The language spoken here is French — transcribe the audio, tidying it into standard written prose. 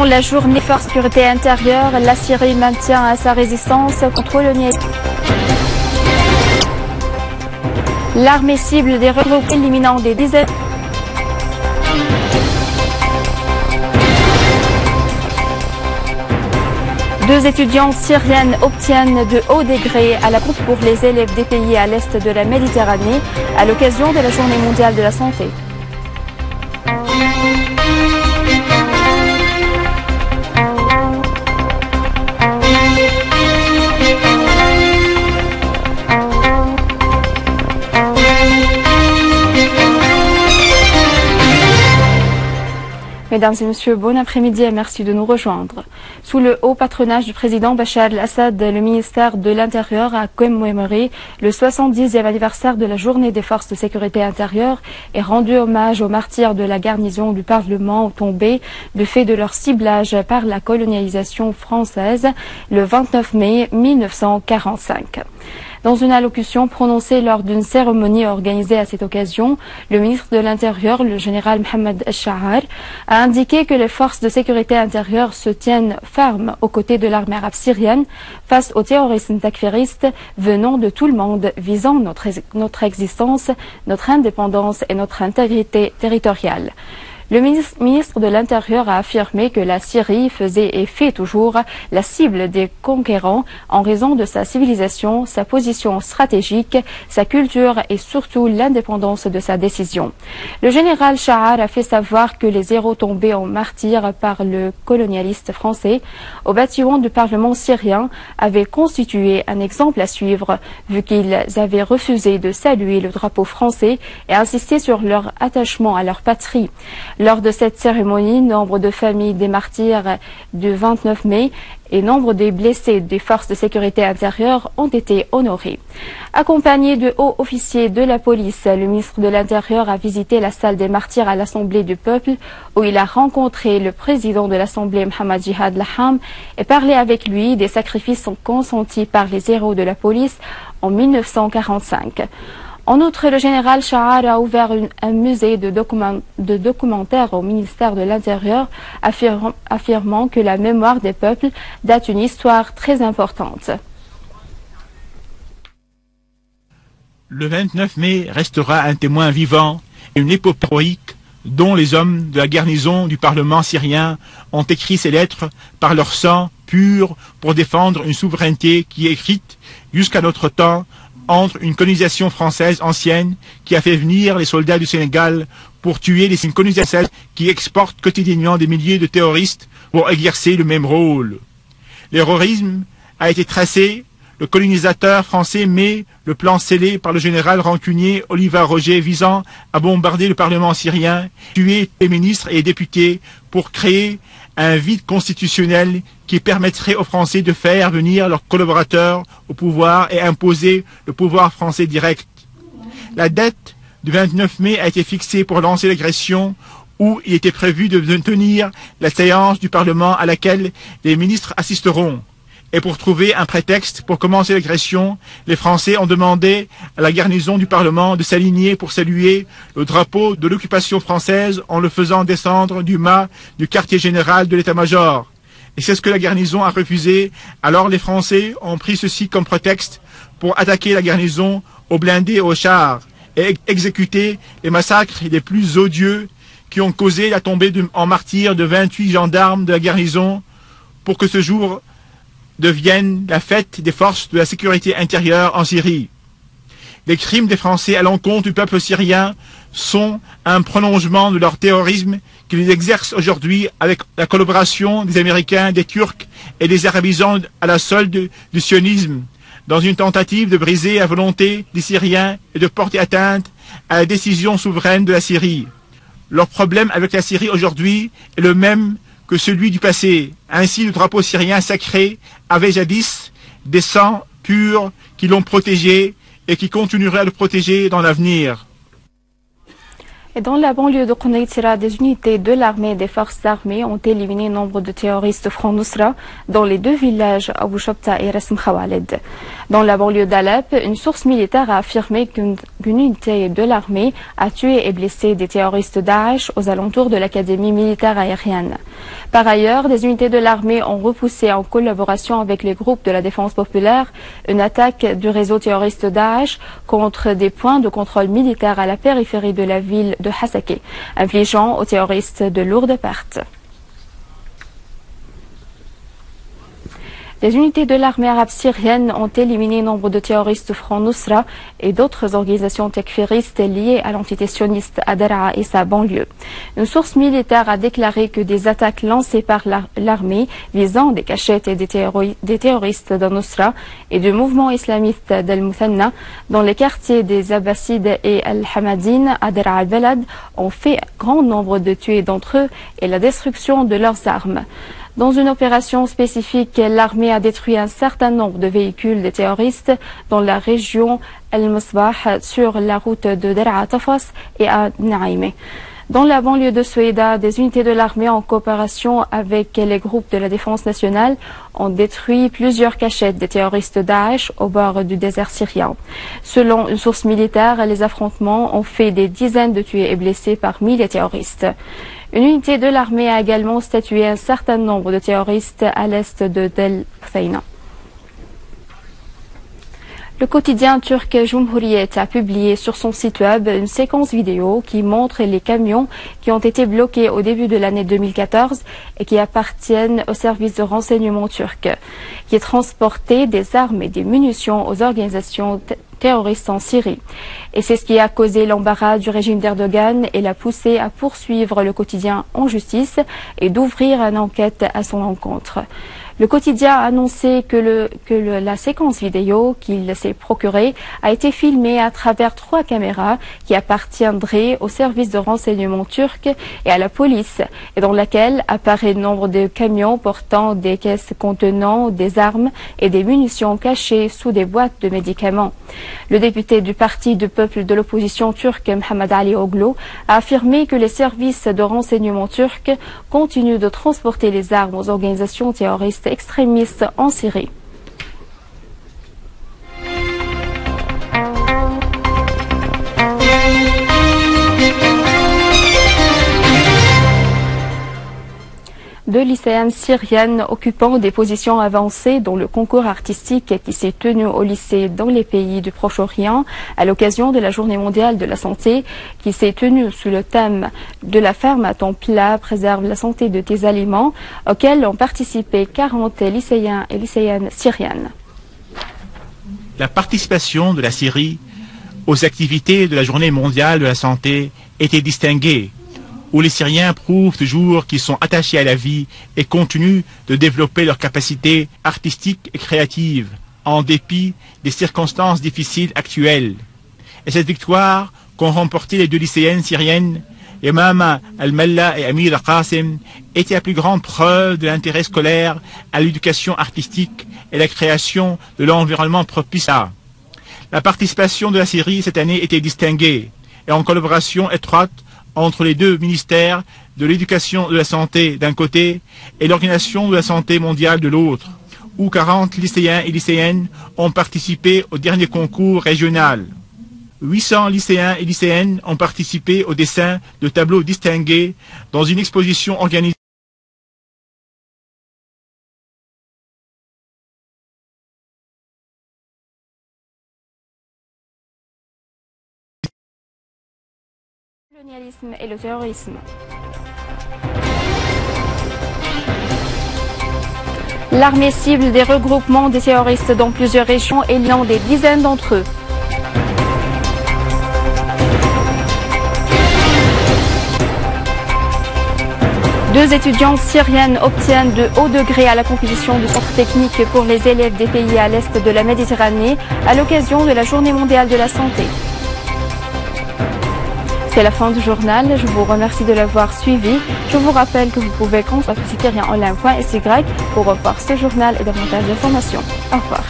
la journée force sécurité intérieure, la Syrie maintient sa résistance contre colonialisme. L'armée cible des regroupements éliminant des dizaines. Deux étudiants syriennes obtiennent de hauts degrés à la bourse pour les élèves des pays à l'est de la Méditerranée à l'occasion de la Journée mondiale de la santé. Mesdames et messieurs, bon après-midi et merci de nous rejoindre. Sous le haut patronage du président Bachar al-Assad, le ministère de l'Intérieur a commémoré le 70e anniversaire de la journée des forces de sécurité intérieure et rendu hommage aux martyrs de la garnison du Parlement tombés du fait de leur ciblage par la colonialisation française le 29 mai 1945. Dans une allocution prononcée lors d'une cérémonie organisée à cette occasion, le ministre de l'Intérieur, le général Mohamed El-Shahar, a indiqué que les forces de sécurité intérieure se tiennent fermes aux côtés de l'armée arabe syrienne face au terrorisme takfiriste venant de tout le monde, visant notre existence, notre indépendance et notre intégrité territoriale. Le ministre de l'Intérieur a affirmé que la Syrie faisait et fait toujours la cible des conquérants en raison de sa civilisation, sa position stratégique, sa culture et surtout l'indépendance de sa décision. Le général Shahar a fait savoir que les héros tombés en martyrs par le colonialiste français au bâtiment du Parlement syrien avaient constitué un exemple à suivre, vu qu'ils avaient refusé de saluer le drapeau français et insisté sur leur attachement à leur patrie. Lors de cette cérémonie, nombre de familles des martyrs du 29 mai et nombre de blessés des forces de sécurité intérieure ont été honorés. Accompagné de hauts officiers de la police, le ministre de l'Intérieur a visité la salle des martyrs à l'Assemblée du peuple où il a rencontré le président de l'Assemblée Mohamed Jihad Laham et parlé avec lui des sacrifices consentis par les héros de la police en 1945. En outre, le général Shahar a ouvert un musée de documentaires au ministère de l'Intérieur, affirmant que la mémoire des peuples date d'une histoire très importante. Le 29 mai restera un témoin vivant et une épopée héroïque dont les hommes de la garnison du Parlement syrien ont écrit ces lettres par leur sang pur pour défendre une souveraineté qui est écrite jusqu'à notre temps entre une colonisation française ancienne qui a fait venir les soldats du Sénégal pour tuer les colonisateurs qui exportent quotidiennement des milliers de terroristes pour exercer le même rôle. L'héroïsme a été tracé, le colonisateur français met le plan scellé par le général rancunier Oliver Roger visant à bombarder le Parlement syrien, tuer les ministres et les députés pour créer un vide constitutionnel qui permettrait aux Français de faire venir leurs collaborateurs au pouvoir et imposer le pouvoir français direct. La date du 29 mai a été fixée pour lancer l'agression où il était prévu de tenir la séance du Parlement à laquelle les ministres assisteront. Et pour trouver un prétexte pour commencer l'agression, les Français ont demandé à la garnison du Parlement de s'aligner pour saluer le drapeau de l'occupation française en le faisant descendre du mât du quartier général de l'état-major. Et c'est ce que la garnison a refusé. Alors les Français ont pris ceci comme prétexte pour attaquer la garnison aux blindés et aux chars et exécuter les massacres les plus odieux qui ont causé la tombée en martyrs de 28 gendarmes de la garnison pour que ce jour devienne la fête des forces de la sécurité intérieure en Syrie. Les crimes des Français à l'encontre du peuple syrien sont un prolongement de leur terrorisme qu'ils exercent aujourd'hui avec la collaboration des Américains, des Turcs et des Arabisants à la solde du sionisme, dans une tentative de briser la volonté des Syriens et de porter atteinte à la décision souveraine de la Syrie. Leur problème avec la Syrie aujourd'hui est le même que celui du passé. Ainsi, le drapeau syrien sacré avait jadis des sangs purs qui l'ont protégé et qui continueraient à le protéger dans l'avenir. Et dans la banlieue de Konaïtira, des unités de l'armée et des forces armées ont éliminé nombre de terroristes Front Nusra dans les deux villages Abu Shabta et Rasm Khawaled. Dans la banlieue d'Alep, une source militaire a affirmé qu'une unité de l'armée a tué et blessé des terroristes Daesh aux alentours de l'académie militaire aérienne. Par ailleurs, des unités de l'armée ont repoussé en collaboration avec les groupes de la défense populaire une attaque du réseau terroriste Daesh contre des points de contrôle militaire à la périphérie de la ville de Hasake, infligeant aux terroristes de lourdes pertes. Les unités de l'armée arabe syrienne ont éliminé nombre de terroristes Front Nusra et d'autres organisations tekfiristes liées à l'entité sioniste à Daraa et sa banlieue. Une source militaire a déclaré que des attaques lancées par l'armée visant des cachettes et des terroristes de Nusra et du mouvement islamiste d'Al-Muthanna dans les quartiers des Abbasides et Al-Hamadine à Daraa al-Balad ont fait grand nombre de tués d'entre eux et la destruction de leurs armes. Dans une opération spécifique, l'armée a détruit un certain nombre de véhicules des terroristes dans la région Al-Masbah sur la route de Daraa Tafas et à Naïmé. Dans la banlieue de Soueida, des unités de l'armée en coopération avec les groupes de la défense nationale ont détruit plusieurs cachettes des terroristes Daesh au bord du désert syrien. Selon une source militaire, les affrontements ont fait des dizaines de tués et blessés parmi les terroristes. Une unité de l'armée a également statué un certain nombre de terroristes à l'est de Del Feina. Le quotidien turc Cumhuriyet a publié sur son site web une séquence vidéo qui montre les camions qui ont été bloqués au début de l'année 2014 et qui appartiennent au service de renseignement turc, qui transportaient des armes et des munitions aux organisations terroristes en Syrie. Et c'est ce qui a causé l'embarras du régime d'Erdogan et l'a poussé à poursuivre le quotidien en justice et d'ouvrir une enquête à son encontre. Le quotidien a annoncé que la séquence vidéo qu'il s'est procurée a été filmée à travers 3 caméras qui appartiendraient au service de renseignement turc et à la police, et dans laquelle apparaît nombre de camions portant des caisses contenant des armes et des munitions cachées sous des boîtes de médicaments. Le député du parti du peuple de l'opposition turque, Mohamed Ali Oglu, a affirmé que les services de renseignement turcs continuent de transporter les armes aux organisations terroristes extrémistes en Syrie. Deux lycéennes syriennes occupant des positions avancées dans le concours artistique qui s'est tenu au lycée dans les pays du Proche-Orient à l'occasion de la Journée mondiale de la santé qui s'est tenue sous le thème de la ferme à temps plat préserve la santé de tes aliments, auquel ont participé 40 lycéens et lycéennes syriennes. La participation de la Syrie aux activités de la Journée mondiale de la santé était distinguée, où les Syriens prouvent toujours qu'ils sont attachés à la vie et continuent de développer leurs capacités artistiques et créatives, en dépit des circonstances difficiles actuelles. Et cette victoire qu'ont remportée les deux lycéennes syriennes, Yamama Al-Malla et Amir Al-Qasim, était la plus grande preuve de l'intérêt scolaire à l'éducation artistique et la création de l'environnement propice à. La participation de la Syrie cette année était distinguée et en collaboration étroite entre les deux ministères de l'éducation et de la santé d'un côté et l'Organisation de la santé mondiale de l'autre, où 40 lycéens et lycéennes ont participé au dernier concours régional. 800 lycéens et lycéennes ont participé au dessin de tableaux distingués dans une exposition organisée. Le colonialisme et le terrorisme. L'armée cible des regroupements des terroristes dans plusieurs régions, éliminant des dizaines d'entre eux. Deux étudiantes syriennes obtiennent de haut degré à la compétition du centre technique pour les élèves des pays à l'est de la Méditerranée à l'occasion de la Journée mondiale de la santé. C'est la fin du journal. Je vous remercie de l'avoir suivi. Je vous rappelle que vous pouvez consulter syrienonline.sy pour revoir ce journal et davantage d'informations. Au revoir.